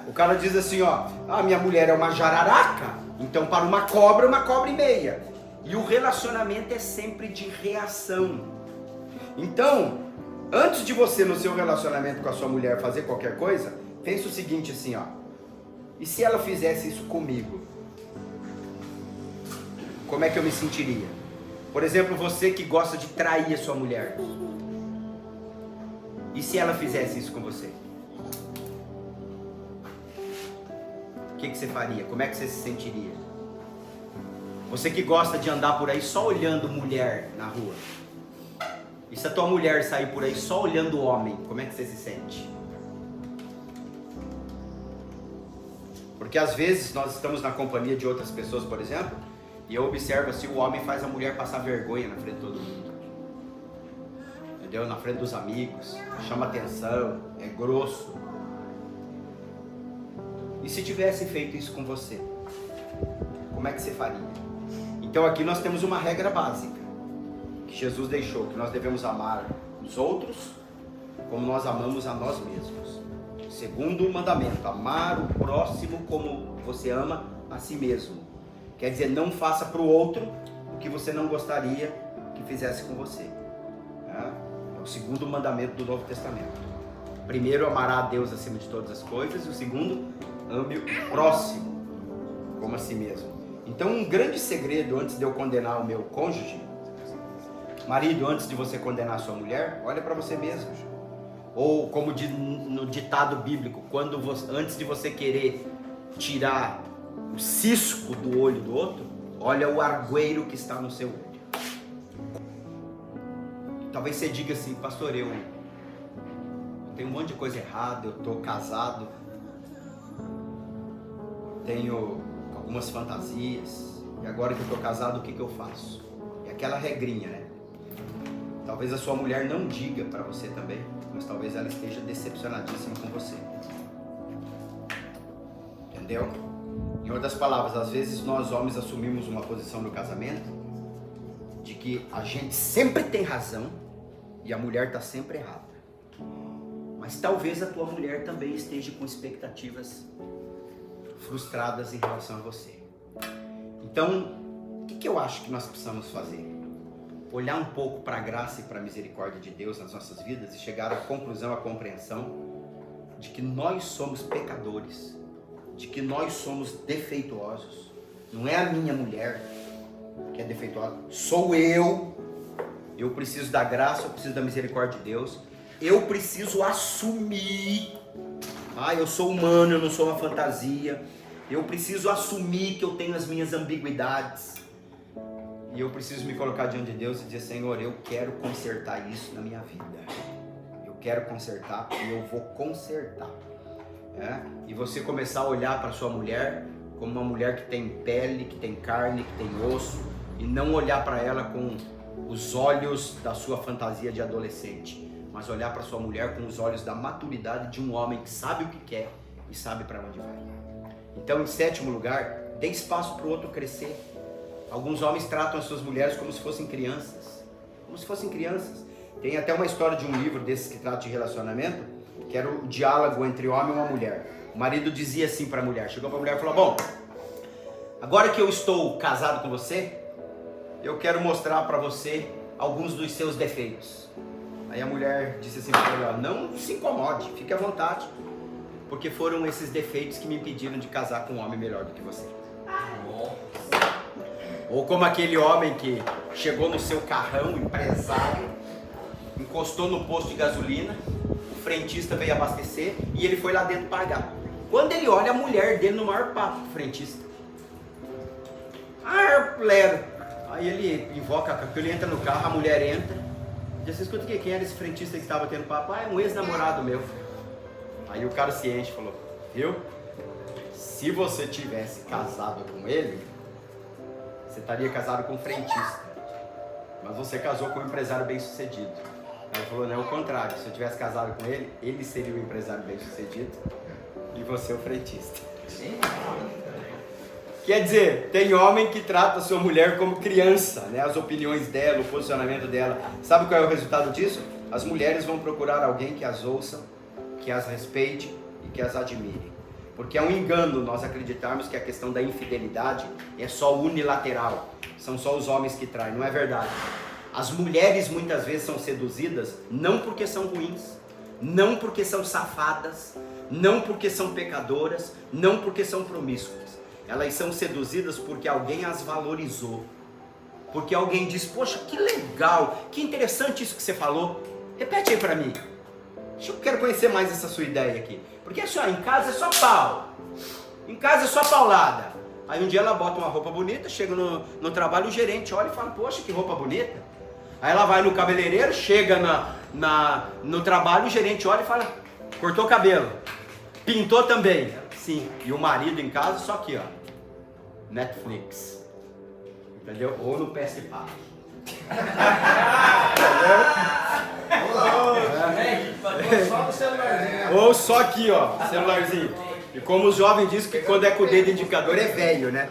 O cara diz assim, ó, minha mulher é uma jararaca, então para uma cobra e meia. E o relacionamento é sempre de reação. Então, antes de você no seu relacionamento com a sua mulher fazer qualquer coisa, pensa o seguinte assim, ó. E se ela fizesse isso comigo? Como é que eu me sentiria? Por exemplo, você que gosta de trair a sua mulher. E se ela fizesse isso com você? O que você faria? Como é que você se sentiria? Você que gosta de andar por aí só olhando mulher na rua. E se a tua mulher sair por aí só olhando homem, como é que você se sente? Porque às vezes nós estamos na companhia de outras pessoas, por exemplo, e eu observo assim, o homem faz a mulher passar vergonha na frente de todo mundo. Entendeu? Na frente dos amigos, chama atenção, é grosso. E se tivesse feito isso com você? Como é que você faria? Então aqui nós temos uma regra básica. que Jesus deixou, que nós devemos amar os outros como nós amamos a nós mesmos. Segundo o mandamento, amar o próximo como você ama a si mesmo. Quer dizer, não faça para o outro o que você não gostaria que fizesse com você. É o segundo mandamento do Novo Testamento. Primeiro, amará a Deus acima de todas as coisas. E o segundo, ame o próximo como a si mesmo. Então, um grande segredo antes de eu condenar o meu cônjuge, marido, antes de você condenar a sua mulher, olha para você mesmo. Ou como no ditado bíblico, antes de você querer tirar o cisco do olho do outro, olha o argueiro que está no seu olho. Talvez você diga assim, pastor, eu tenho um monte de coisa errada, eu estou casado, tenho algumas fantasias, e agora que eu estou casado, o que eu faço? É aquela regrinha, né? Talvez a sua mulher não diga para você também, mas talvez ela esteja decepcionadíssima com você. Entendeu? Em outras palavras, às vezes nós homens assumimos uma posição no casamento de que a gente sempre tem razão e a mulher está sempre errada. Mas talvez a tua mulher também esteja com expectativas frustradas em relação a você. Então, o que eu acho que nós precisamos fazer? Olhar um pouco para a graça e para a misericórdia de Deus nas nossas vidas e chegar à conclusão, à compreensão de que nós somos pecadores, de que nós somos defeituosos. Não é a minha mulher que é defeituosa, sou eu. Eu preciso da graça, eu preciso da misericórdia de Deus. Eu preciso assumir. Eu sou humano, eu não sou uma fantasia. Eu preciso assumir que eu tenho as minhas ambiguidades. E eu preciso me colocar diante de Deus e dizer, Senhor, eu quero consertar isso na minha vida. Eu quero consertar e eu vou consertar. E você começar a olhar para sua mulher como uma mulher que tem pele, que tem carne, que tem osso, e não olhar para ela com os olhos da sua fantasia de adolescente, mas olhar para sua mulher com os olhos da maturidade de um homem que sabe o que quer e sabe para onde vai. Então, em sétimo lugar, dê espaço para o outro crescer. Alguns homens tratam as suas mulheres como se fossem crianças. Como se fossem crianças. Tem até uma história de um livro desses que trata de relacionamento, que era o diálogo entre o homem e uma mulher. O marido dizia assim para a mulher, chegou para a mulher e falou, bom, agora que eu estou casado com você, eu quero mostrar para você alguns dos seus defeitos. Aí a mulher disse assim para ele, não se incomode, fique à vontade, porque foram esses defeitos que me impediram de casar com um homem melhor do que você. Ou como aquele homem que chegou no seu carrão, empresário, encostou no posto de gasolina, o frentista veio abastecer e ele foi lá dentro pagar. Quando ele olha a mulher dele no maior papo, o frentista. Lero. Aí ele invoca, ele entra no carro, a mulher entra. Diz, você escuta quem era esse frentista que estava tendo papo? É um ex-namorado meu. Aí o cara se enche e falou, viu? Se você tivesse casado com ele, você estaria casado com um frentista. Mas você casou com um empresário bem-sucedido. Aí ele falou, não, é o contrário. Se eu tivesse casado com ele, ele seria o empresário bem-sucedido e você o frentista. Quer dizer, tem homem que trata a sua mulher como criança, né? As opiniões dela, o posicionamento dela. Sabe qual é o resultado disso? As mulheres vão procurar alguém que as ouça, que as respeite e que as admire. Porque é um engano nós acreditarmos que a questão da infidelidade é só unilateral. São só os homens que traem. Não é verdade. As mulheres muitas vezes são seduzidas não porque são ruins, não porque são safadas, não porque são pecadoras, não porque são promíscuas. Elas são seduzidas porque alguém as valorizou. Porque alguém diz, poxa, que legal, que interessante isso que você falou. Repete aí pra mim. Eu quero conhecer mais essa sua ideia aqui. Porque assim, em casa é só pau. Em casa é só paulada. Aí um dia ela bota uma roupa bonita, chega no trabalho, o gerente olha e fala, poxa, que roupa bonita. Aí ela vai no cabeleireiro, chega no trabalho, o gerente olha e fala, cortou o cabelo. Pintou também. Sim. E o marido em casa, só aqui, ó. Netflix. Entendeu? Ou no PS Park. Só no celularzinho. Ou só aqui, ó, celularzinho. E como os jovens dizem que quando é com o dedo indicador é velho, né?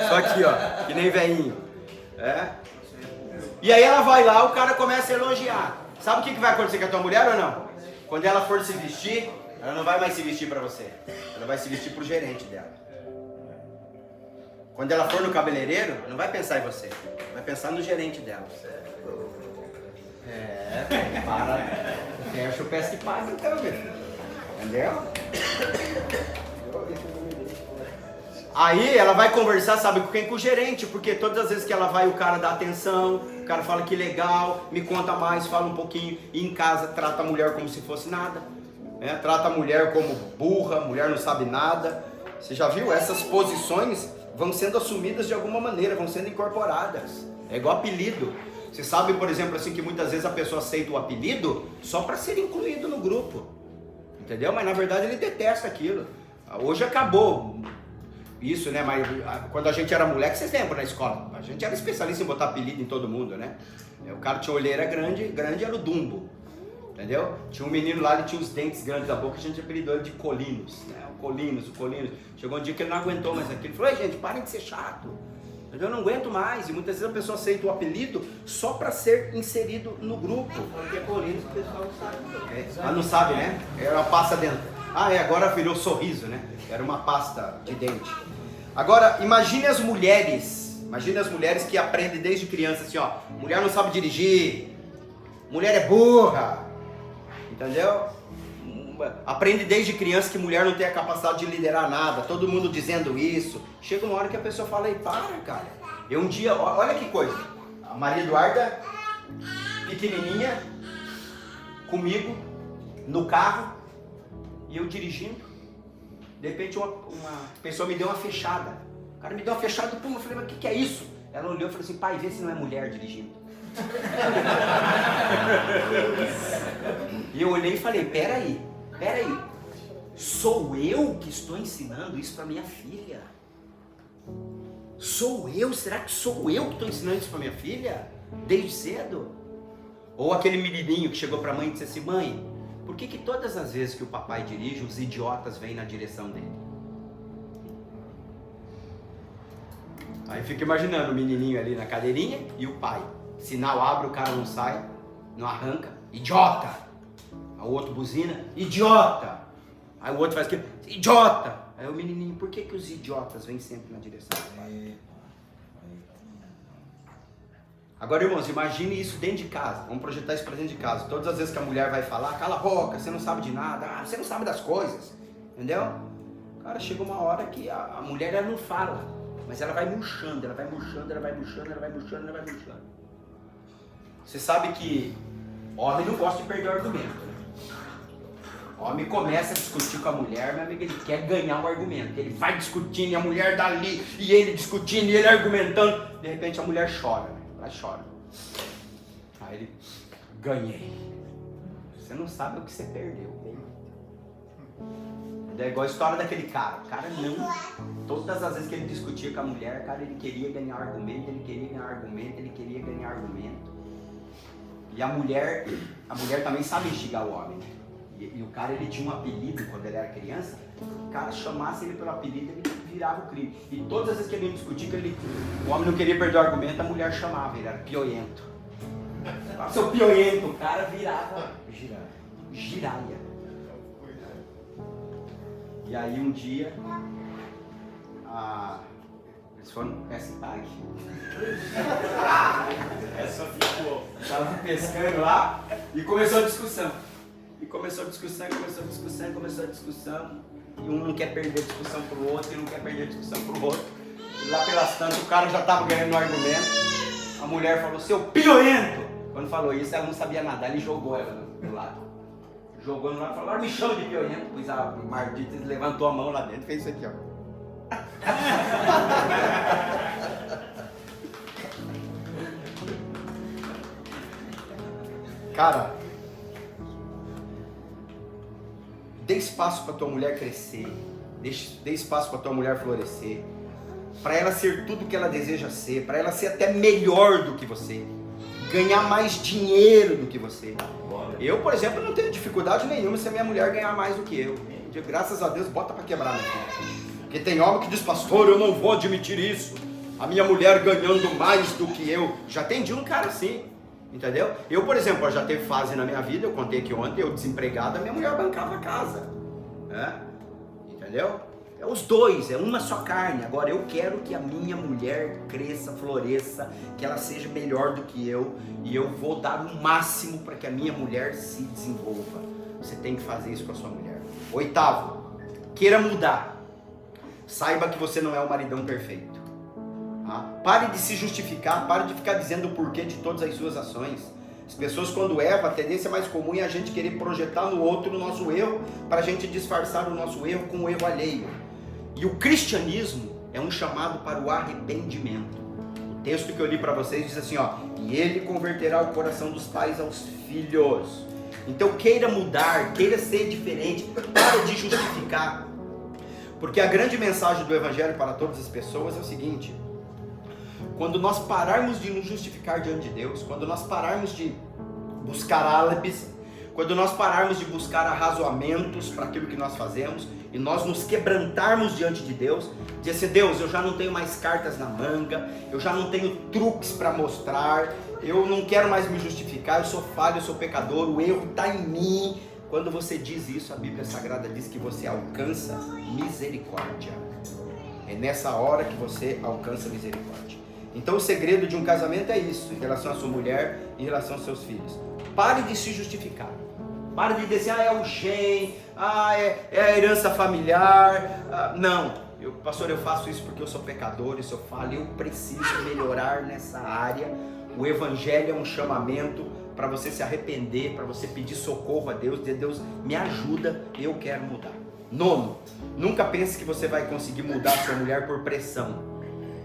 Só aqui, ó, que nem velhinho. E aí ela vai lá, o cara começa a elogiar. Sabe o que vai acontecer com a tua mulher ou não? Quando ela for se vestir, ela não vai mais se vestir pra você. Ela vai se vestir pro gerente dela. Quando ela for no cabeleireiro, não vai pensar em você. Vai pensar no gerente dela. Para. Fecha o pé que paga então, meu filho. Entendeu? Aí ela vai conversar, sabe com quem? Com o gerente, porque todas as vezes que ela vai, o cara dá atenção, o cara fala que legal, me conta mais, fala um pouquinho, e em casa trata a mulher como se fosse nada, né? Trata a mulher como burra, a mulher não sabe nada. Você já viu? Essas posições vão sendo assumidas de alguma maneira, vão sendo incorporadas. É igual apelido. Você sabe, por exemplo, assim, que muitas vezes a pessoa aceita o apelido só para ser incluído no grupo, entendeu? Mas na verdade ele detesta aquilo. Hoje acabou isso, né? Mas quando a gente era moleque, vocês lembram na escola? A gente era especialista em botar apelido em todo mundo, né? O cara tinha olheira grande era o Dumbo, entendeu? Tinha um menino lá, ele tinha os dentes grandes da boca, a gente apelidou ele de Colinos, né? O Colinos. Chegou um dia que ele não aguentou mais aquilo. Ele falou: "Ei, gente, parem de ser chato. Eu não aguento mais." E muitas vezes a pessoa aceita o apelido só para ser inserido no grupo. Porque Colinos o pessoal não sabe. Ela não sabe, né? Era uma pasta dentro. Agora virou Sorriso, né? Era uma pasta de dente. Agora, imagine as mulheres que aprendem desde criança assim, ó. Mulher não sabe dirigir, mulher é burra, entendeu? Aprende desde criança que mulher não tem a capacidade de liderar nada, todo mundo dizendo isso. Chega uma hora que a pessoa fala: "Ei, para, cara." Eu um dia, olha que coisa, a Maria Eduarda, pequenininha, comigo, no carro, e eu dirigindo. De repente uma pessoa me deu uma fechada. O cara me deu uma fechada, pum, eu falei: "Mas o que é isso?" Ela olhou e falou assim: "Pai, vê se não é mulher dirigindo." E eu olhei e falei: peraí, sou eu que estou ensinando isso para minha filha? Sou eu? Será que sou eu que estou ensinando isso para minha filha? Desde cedo? Ou aquele menininho que chegou para a mãe e disse assim: "Mãe, por que todas as vezes que o papai dirige, os idiotas vêm na direção dele?" Aí fica imaginando o menininho ali na cadeirinha e o pai. Sinal abre, o cara não sai, não arranca. Idiota! Aí o outro buzina: "Idiota!" Aí o outro faz aquilo: "Idiota!" Aí o menininho: "Por que os idiotas vêm sempre na direção do pai?" Agora, irmãos, imagine isso dentro de casa. Vamos projetar isso para dentro de casa. Todas as vezes que a mulher vai falar: "Cala a boca, você não sabe de nada, você não sabe das coisas." Entendeu? Cara, chega uma hora que a mulher ela não fala, mas ela vai murchando, ela vai murchando. Você sabe que homem não gosta de perder o argumento, né? Homem começa a discutir com a mulher, meu amigo, ele quer ganhar o argumento. Ele vai discutindo e a mulher dali, e ele discutindo e ele argumentando. De repente a mulher chora, né? Ela chora. Aí ele: "Ganhei." Você não sabe o que você perdeu. É igual a história daquele cara. O cara não. Todas as vezes que ele discutia com a mulher, cara, ele queria ganhar argumento. E a mulher também sabe instigar o homem, né? E o cara, ele tinha um apelido quando ele era criança. O cara chamasse ele pelo apelido, ele virava o crime. E todas as vezes que ele discutia, o homem não queria perder o argumento, a mulher chamava, ele era pioento. Seu pioento, o cara virava giraia. E aí um dia, eles foram no pesca-tag. Essa ficou. Estavam pescando lá e começou a discussão. E um não quer perder a discussão pro outro, e um quer perder a discussão pro outro. E lá pelas tantas o cara já estava ganhando no argumento. A mulher falou: "Seu pioento!" Quando falou isso, ela não sabia nadar, ele jogou ela do lado. Jogou no lado e falou: "Agora me chama de pioento." Pois a Mardita levantou a mão lá dentro e fez isso aqui, ó. Cara, dê espaço para tua mulher crescer, dê espaço para tua mulher florescer, para ela ser tudo que ela deseja ser, para ela ser até melhor do que você, ganhar mais dinheiro do que você. Eu, por exemplo, não tenho dificuldade nenhuma se a minha mulher ganhar mais do que eu. Graças a Deus, bota para quebrar, meu filho. Porque tem homem que diz: "Pastor, eu não vou admitir isso." a minha mulher ganhando mais do que eu. Já atendi um cara assim, entendeu? Eu, por exemplo, já teve fase na minha vida, eu contei aqui ontem, eu desempregado, a minha mulher bancava a casa, né? Entendeu? É os dois, é uma só carne. Agora eu quero que a minha mulher cresça, floresça, que ela seja melhor do que eu, e eu vou dar o máximo para que a minha mulher se desenvolva. Você tem que fazer isso com a sua mulher. 8º, queira mudar. Saiba que você não é o maridão perfeito. Pare de se justificar, pare de ficar dizendo o porquê de todas as suas ações. As pessoas, quando erram, a tendência mais comum é a gente querer projetar no outro o nosso erro, para a gente disfarçar o nosso erro com o erro alheio. E o cristianismo é um chamado para o arrependimento. O texto que eu li para vocês diz assim, ó: e ele converterá o coração dos pais aos filhos. Então queira mudar, queira ser diferente, para de justificar. Porque a grande mensagem do evangelho para todas as pessoas é o seguinte: quando nós pararmos de nos justificar diante de Deus, quando nós pararmos de buscar álibis, quando nós pararmos de buscar arrazoamentos para aquilo que nós fazemos, e nós nos quebrantarmos diante de Deus, dizer assim: Deus, eu já não tenho mais cartas na manga, eu já não tenho truques para mostrar, eu não quero mais me justificar, eu sou falho, eu sou pecador, o erro está em mim. Quando você diz isso, a Bíblia Sagrada diz que você alcança misericórdia. É nessa hora que você alcança misericórdia. Então o segredo de um casamento é isso, em relação à sua mulher, em relação aos seus filhos. Pare de se justificar. Pare de dizer, é o gen, é a herança familiar. Não, pastor, eu faço isso porque eu sou pecador, eu sou falho, eu preciso melhorar nessa área. O evangelho é um chamamento para você se arrepender, para você pedir socorro a Deus, dizer: Deus, me ajuda, eu quero mudar. 9, nunca pense que você vai conseguir mudar sua mulher por pressão.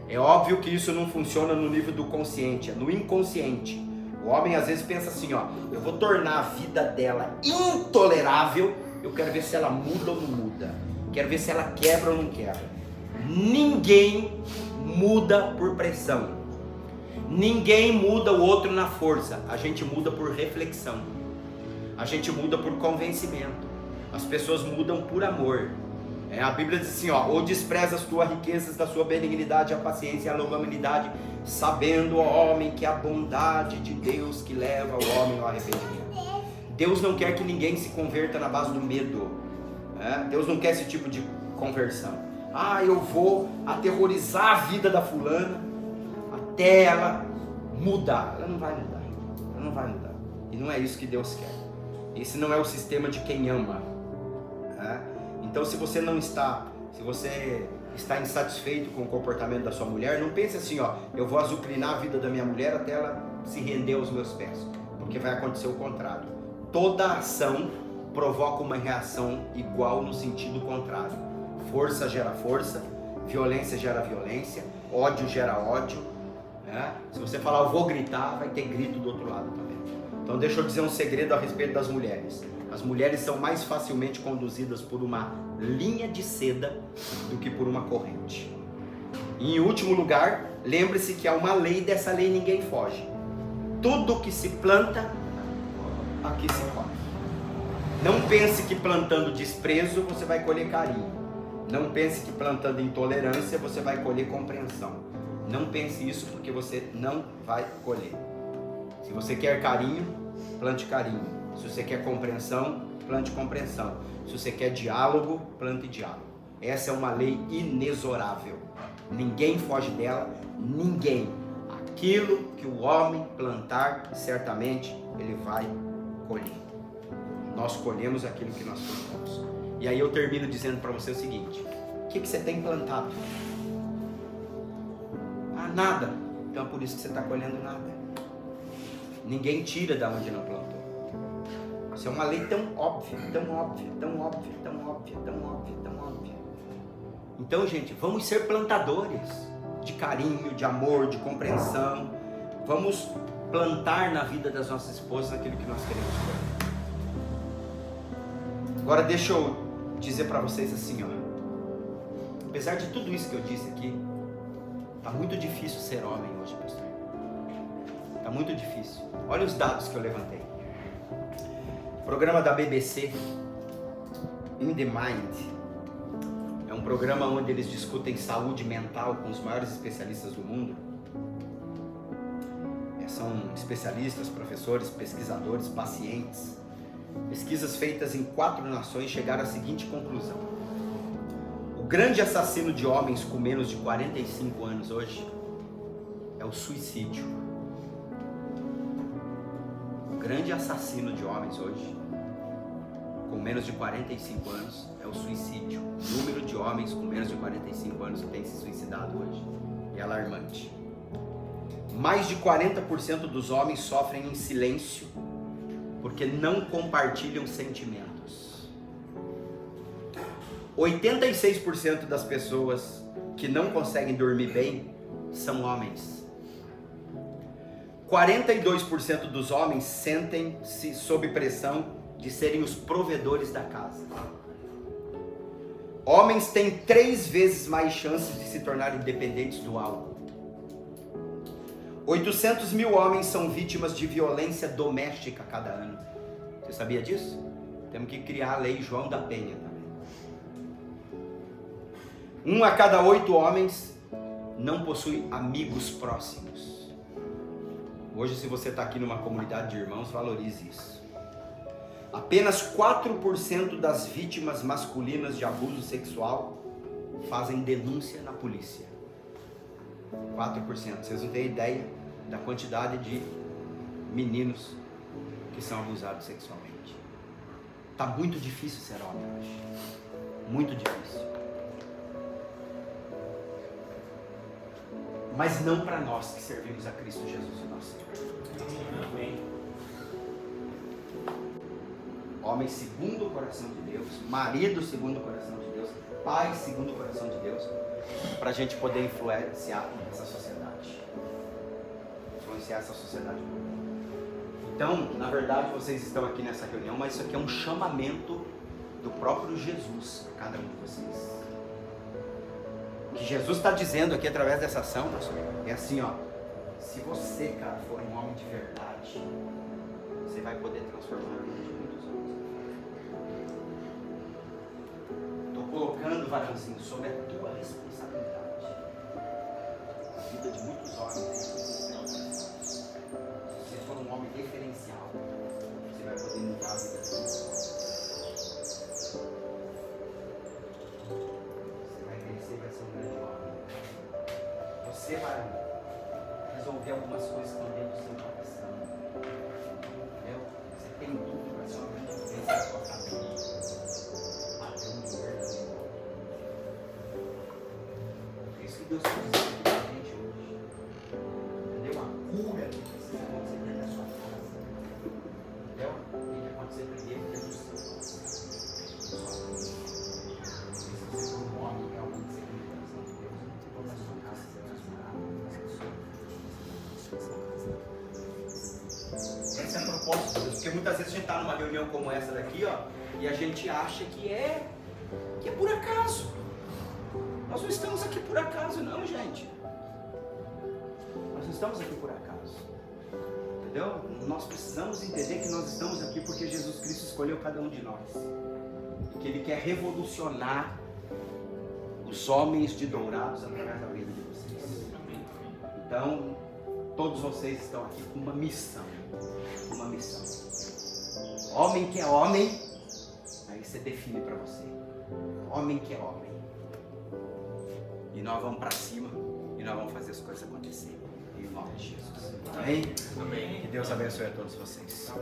É óbvio que isso não funciona no nível do consciente, é no inconsciente. O homem às vezes pensa assim, eu vou tornar a vida dela intolerável, eu quero ver se ela muda ou não muda, quero ver se ela quebra ou não quebra. Ninguém muda por pressão. Ninguém muda o outro na força, a gente muda por reflexão, a gente muda por convencimento, as pessoas mudam por amor. A Bíblia diz assim, ou despreza as tuas riquezas da sua benignidade, a paciência e a longanimidade, sabendo, ó homem, que é a bondade de Deus que leva o homem ao arrependimento. Deus não quer que ninguém se converta na base do medo, Deus não quer esse tipo de conversão. Eu vou aterrorizar a vida da fulana até ela mudar. Ela não vai mudar, ela não vai mudar. E não é isso que Deus quer. Esse não é o sistema de quem ama. Então se você está insatisfeito com o comportamento da sua mulher, não pense assim, eu vou azucrinar a vida da minha mulher até ela se render aos meus pés, porque vai acontecer o contrário. Toda ação provoca uma reação igual no sentido contrário. Força gera força, violência gera violência, ódio gera ódio. Se você falar, eu vou gritar, vai ter grito do outro lado também. Então deixa eu dizer um segredo a respeito das mulheres. As mulheres são mais facilmente conduzidas por uma linha de seda do que por uma corrente. E em último lugar, lembre-se que há uma lei, dessa lei ninguém foge. Tudo que se planta, aqui se colhe. Não pense que plantando desprezo você vai colher carinho. Não pense que plantando intolerância você vai colher compreensão. Não pense isso, porque você não vai colher. Se você quer carinho, plante carinho. Se você quer compreensão, plante compreensão. Se você quer diálogo, plante diálogo. Essa é uma lei inexorável. Ninguém foge dela, ninguém. Aquilo que o homem plantar, certamente ele vai colher. Nós colhemos aquilo que nós plantamos. E aí eu termino dizendo para você o seguinte: o que você tem plantado? Nada. Então é por isso que você está colhendo nada. Ninguém tira da onde não plantou. Isso é uma lei tão óbvia, tão óbvia, tão óbvia, tão óbvia, tão óbvia, tão óbvia. Então, gente, vamos ser plantadores de carinho, de amor, de compreensão. Vamos plantar na vida das nossas esposas aquilo que nós queremos colher. Agora deixa eu dizer para vocês assim, apesar de tudo isso que eu disse aqui, tá muito difícil ser homem hoje, pastor. Tá muito difícil. Olha os dados que eu levantei. O programa da BBC, In the Mind, é um um programa onde eles discutem saúde mental com os maiores especialistas do mundo. São especialistas, professores, pesquisadores, pacientes. Pesquisas feitas em 4 nações chegaram à seguinte conclusão: o grande assassino de homens com menos de 45 anos hoje é o suicídio. O grande assassino de homens hoje com menos de 45 anos é o suicídio. O número de homens com menos de 45 anos que tem se suicidado hoje é alarmante. Mais de 40% dos homens sofrem em silêncio porque não compartilham sentimentos. 86% das pessoas que não conseguem dormir bem são homens. 42% dos homens sentem-se sob pressão de serem os provedores da casa. Homens têm 3 vezes mais chances de se tornarem dependentes do álcool. 800 mil homens são vítimas de violência doméstica cada ano. Você sabia disso? Temos que criar a lei João da Penha também. 1 a cada 8 homens não possui amigos próximos. Hoje, se você está aqui numa comunidade de irmãos, valorize isso. Apenas 4% das vítimas masculinas de abuso sexual fazem denúncia na polícia. 4%. Vocês não têm ideia da quantidade de meninos que são abusados sexualmente. Tá muito difícil ser homem hoje. Muito difícil. Mas não para nós que servimos a Cristo Jesus, o nosso Senhor. Amém. Homem segundo o coração de Deus, marido segundo o coração de Deus, pai segundo o coração de Deus, para a gente poder influenciar essa sociedade. Influenciar essa sociedade. Então, na verdade, vocês estão aqui nessa reunião, mas isso aqui é um chamamento do próprio Jesus a cada um de vocês. O que Jesus está dizendo aqui através dessa ação, pastor, é assim, ó. Se você, cara, for um homem de verdade, você vai poder transformar a vida de muitos homens. Estou colocando, varãozinho, sobre a tua responsabilidade. A vida de muitos homens. Se você for um homem referencial, você vai poder mudar a vida de muitos homens. Você vai crescer, vai ser um grande homem. Você vai resolver algumas coisas que estão dentro do seu coração. Entendeu? Você tem tudo para ser uma grande bênção na sua família. Padrão de verdade. É isso que Deus está dizendo para a gente hoje. Entendeu? A cura que precisa acontecer dentro da sua casa. Entendeu? Tem que acontecer primeiro dentro do seu coração. Se você for um homem realmente segundo o coração de Deus, toda a sua casa será transformada. Esse é o propósito de Deus, porque muitas vezes a gente está numa reunião como essa daqui, ó, e a gente acha que é por acaso. Nós não estamos aqui por acaso, não, gente. Nós não estamos aqui por acaso. Entendeu? Nós precisamos entender que nós estamos aqui porque Jesus Cristo escolheu cada um de nós. E que Ele quer revolucionar os homens de dourados através da vida de vocês. Então, todos vocês estão aqui com uma missão. Uma missão. Homem que é homem, aí você define para você. Homem que é homem. E nós vamos para cima e nós vamos fazer as coisas acontecerem. Em nome de Jesus. Amém? Amém. Que Deus abençoe a todos vocês.